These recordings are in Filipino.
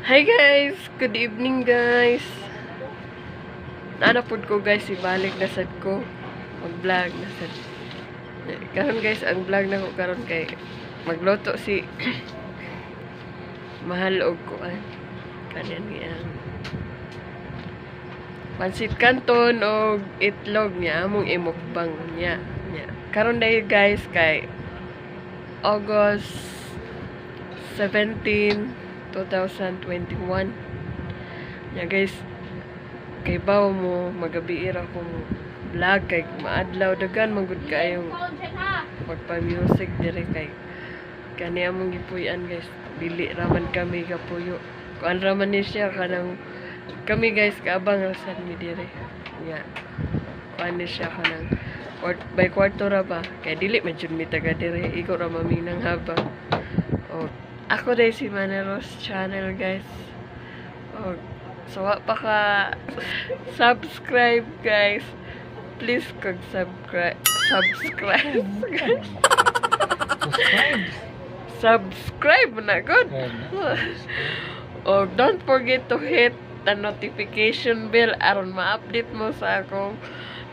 Hi guys! Good evening guys! Naanapod ko guys, ibalik na sad ko. Mag-vlog na sad. Karon guys, ang vlog na ko karon kay magluto si mahal og kuan. Kanan niya. Pansit canton og itlog niya among imukbang niya. Karon day guys kay August 17, 2021. Guys, kay bawo mo magabiira kong vlog kay maadlaw dagan magud kayong magpa-music dire kay kani among gipuy-an guys. Dili raman kami gapuyo. Kuan raman ni siya kanang kami guys kaabang sad mi dire. Kuan ni siya kanang by kwarto ra ba kay dili man jud mi taga dire. Iko ra maminang habang. Ako day si Maneros channel guys. So pa ka subscribe guys. Please kag subscribe. Subscribe na good. Don't forget to hit the notification bell aron ma-update mo sa akong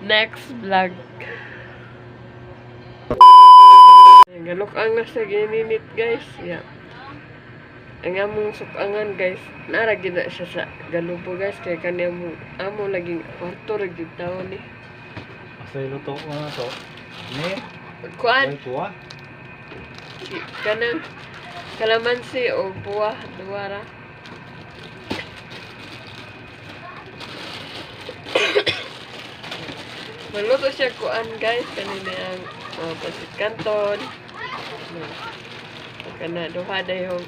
next vlog. Galukang na sa gininit guys. Ang among sukangan guys, nara gid na siya sa galupo guys kay kani amo laging kwarto ra gid taon ni. Asay luto ko na to. Ni Kuan tuwa. kanang kalamansi o buah duwara. Maluto siya kuan guys kanina ang pansit canton. Kana duha dayon.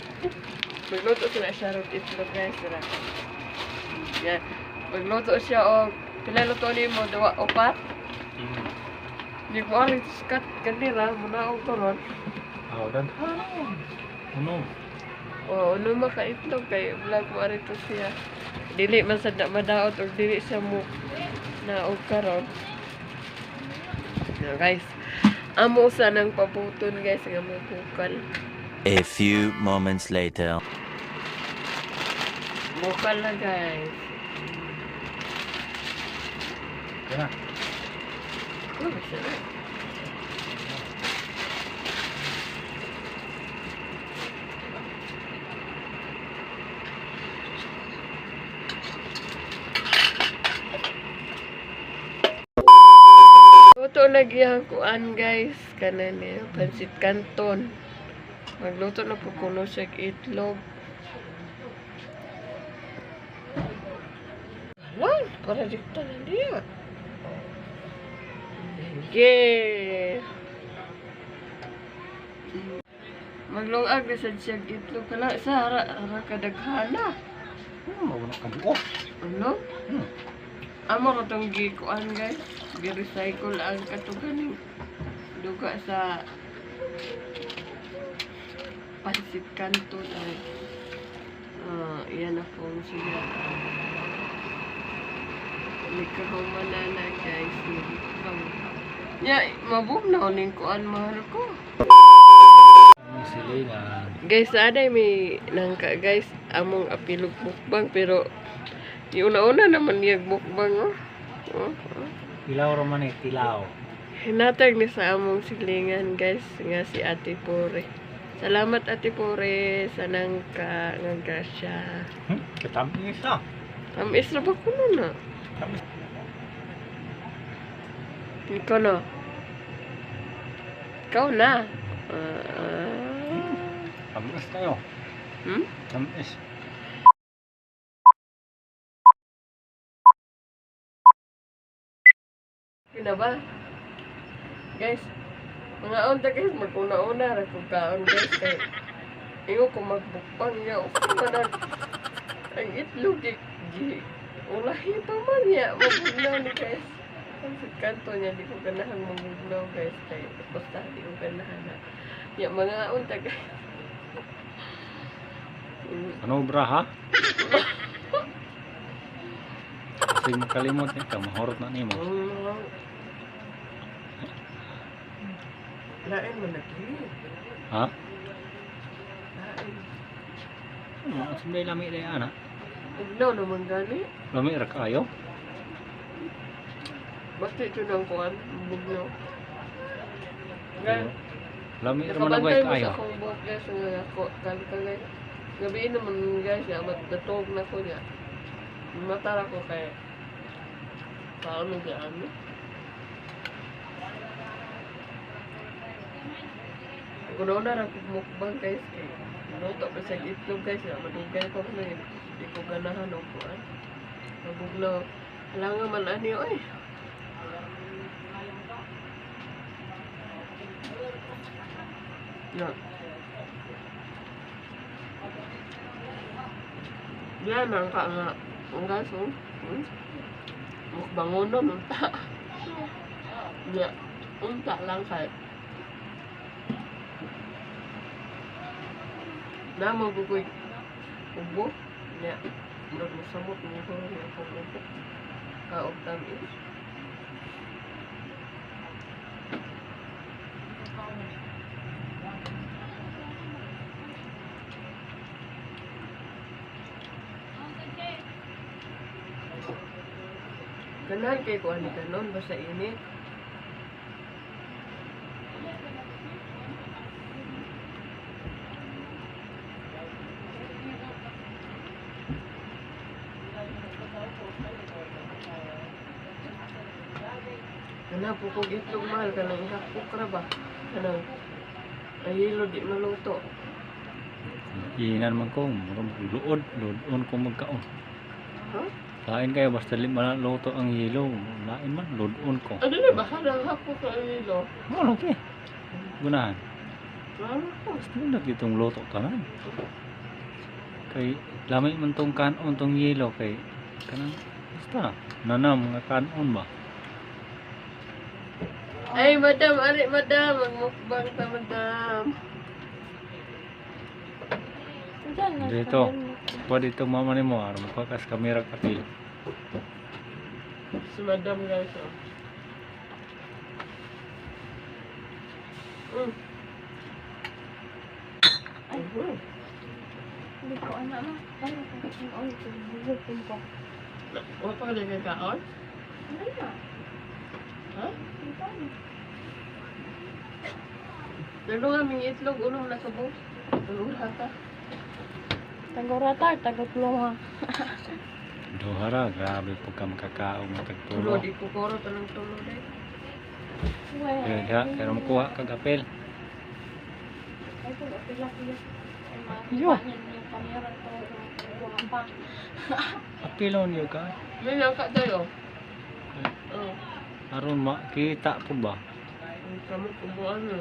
Magluto sila siya ron itlog guys. Magluto siya o pila luto ni mo duwa upat. Di ko alis kat kanira muna og turon. Dan. Ano? Ano maka itlog kay vlog mo arito siya. Dili man sad na madaot og dili siya mo na og karon. Guys, amo sa nang pabuton guys nga mo bukal. A few moments later. Bukal na guys. Kana. Luto na giyang kuan guys. Kanan niya, pansit canton. Magluto na po kuno siya itlog. Lang, para dikta na niya. Okay. Maglungag na siya itlog kala sa hara kadaghana. Mawala ka duo. Ano? Amo ra tong gikuan guys. Gi-recycle ang katugan duga sa pansit canton ay iyan akong siya likahumana na guys mabugnaw ning kuan mahal ko Silingan. guys aday may nangka guys among apilog mukbang pero yung una naman niyag mukbang Tilaw raman tilaw. hinatag ni sa among silingan guys nga si Ate Pore. Salamat Ate Pore sa nangka nga grasya. Katamis na. Tamis na ba ko na? Tamis. Ikaw na. Ikaw na. Tamis tayo. Tamis. Kina ba? Guys, mga unta guys, maguna-una rin kung kaon guys. Kaya, ingo kung magbukbang niya, o kumanan, ang itlog, ulahi pa man niya, mabugnaw ni guys. Ang kanto niya, di ko ganahan mabugnaw guys. Kaya, basta di ko ganahan na. Ya, mga unta guys. Ano bra ha? Kasi makalimot ka, mahorot na nimo. Lain mo lagi. Ha? Lain. Sunday lami na yan ha. Ugnaw naman gani. Lami ra kayo. Basta ito ng kuhan. Bugnaw. Gan. Lami ra man Nakabantay guys mo kayo. sa akong buhok guys. Nga ako. Kali. Gabiin naman guys. Matutog na ko niya. Matara ko kay. Paano niya ano? Una-una ra ko mukbang guys. Luto pa sa itlog guys. Madugay ko na yun. Hindi ko ganahan o kuhan. Mabugnaw. Alangan man ani oy. Yan. Yan ang ka nga. Ang gaso. Mukbangon na unta. Yan. Unta lang kay. Na magugoy. Ubo. Yan. Murag masamot mo ko rin akong ubo. Kaog tamis. Ganahan kay ko ani kanon basta init. Kana po kog itlog mahal kanang ihapok ra ba? Kanang ayilo di maluto. Iinan man ko. Luod ko magkaon. Ha? Lain kayo basta lima na luto ang yelo. Lain man ludon ko. Ano na ba kanang hapok sa ayilo? Ano okay. Gunahan. Ano ko? Basta na itong luto tanan. Kay lamay man tong kanon tong yelo kay kanang basta nanam nga kanon ba. Ay, madam, ari, madam. Magmukbang ta, madam. Dito. Pwede dito mama ni mo. Aram ko kas kamera kapil. Si madam, guys, oh. Ay, Hindi ko anak na. Ano ko kasi oil ko. Bugupin ko. wala pa ka nagkakaon? Ano na? Ha? Hindi pa na. Lalo nga, may itlog, unong nakabos. Tulog hata. Tagorata, tagatlong ha. Duhara, grabe po ka makakao mo Tulo, tagtulo. di ko koro, tanong tulo, eh. Kaya diha, pero makuha kag apel. Ay, ito, pila-pila. Yo. Yung kamera ko, yung pa. Apilon yo ka. May langka tayo. Oh. Aron makita po ba? Ang kamot kumuan na.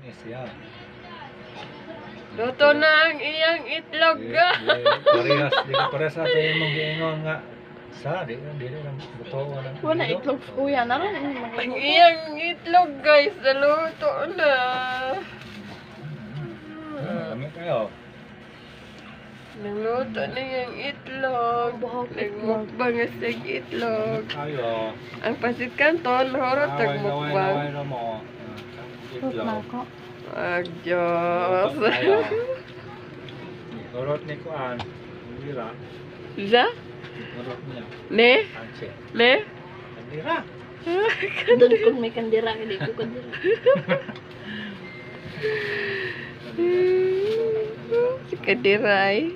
Yes, yeah. Luto na ang iyang itlog, ga. Parehas ato yung mong giingon nga. Sa, di na buto wala. Wala itlog kuya na rin. Ang iyang itlog, guys. Naluto na. Kami kayo. Naluto na yung itlog. Nagmukbang nga sa itlog. Kayo. Ang pasit kanton, horot tagmukbang. Away mo. Fruit na ako. Adyos. Urot ni Kuan. Dira. Za? Urot niya. Ne? Anche. Ne? Dira. Doon kung may kandira, hindi ko kandira. Si Kadiray.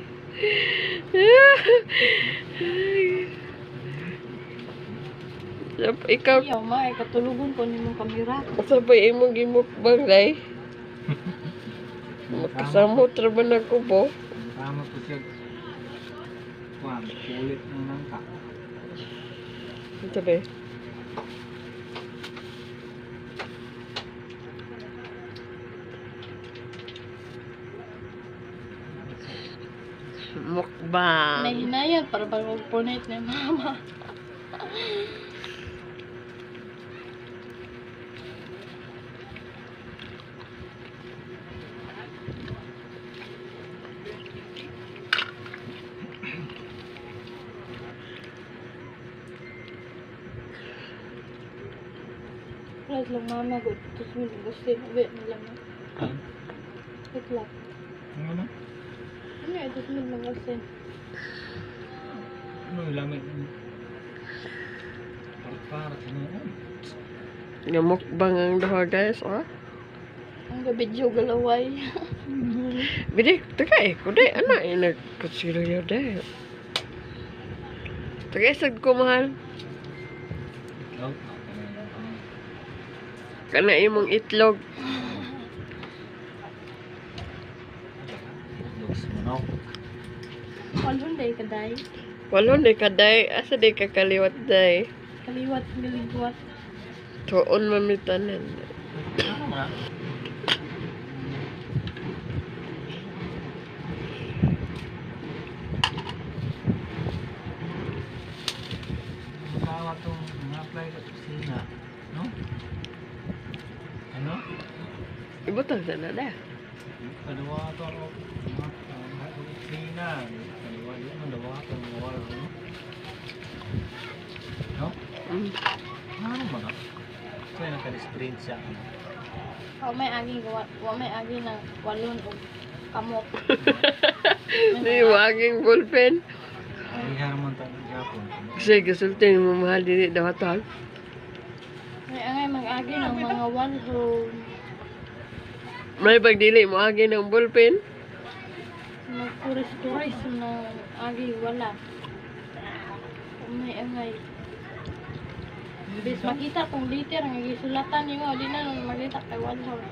Ikaw, Ayaw, ma, katulugon ko ni mong kamera. sabay imong gimukbang, day. Magkasamot raman ako po. Tama po siya. Kuan, kulit ng nangka. Sabi. Mukbang. Nahinayad para bang magpunit ni mama. Surprise lang mama ko. Tapos mo gusto na lang. Ha? Iklap. Ano? Ano ito sunod ng gusto? Ano yung lamig? Para ano? Nga mukbang ang duha guys, oh. Ang gabi diyo galaway. Bidi, tagay ko day, ano nagkutsilo yun day. Tagay sad ko mahal. Itlog? Kana imong itlog. Itlog sa manok. Walon day kaday. Walon day kaday, asa day kakaliwat day. Kaliwat galigwat. Tuon mamitanan. Ano na? Bawa itong apply sa kusina. No? Ano? Ibutang sa nada. Kaliwa ito ako. Kusina. Kaliwa yun. Kaliwa ito. No? Ano mo na? Kaya naka-screen siya. Wa may agi gawa. Wa may agi na walon o kamot. Di waging ballpen. Ay, haraman tayo ng Japon. Kasi gasultin mo mahal dili daw hatag. May angay mag-agi ng mga walhon. May pagdili mo agi ng ballpen. Magturis-turis ng agi wala. May angay. Bis makita kung liter ang gisulatan nimo di na nung makita kay walhon.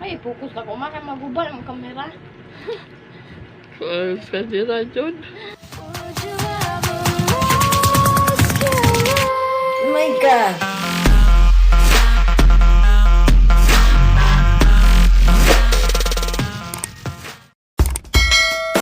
Ay, focus ako. Makan maguban ang kamera. Sa sira, John.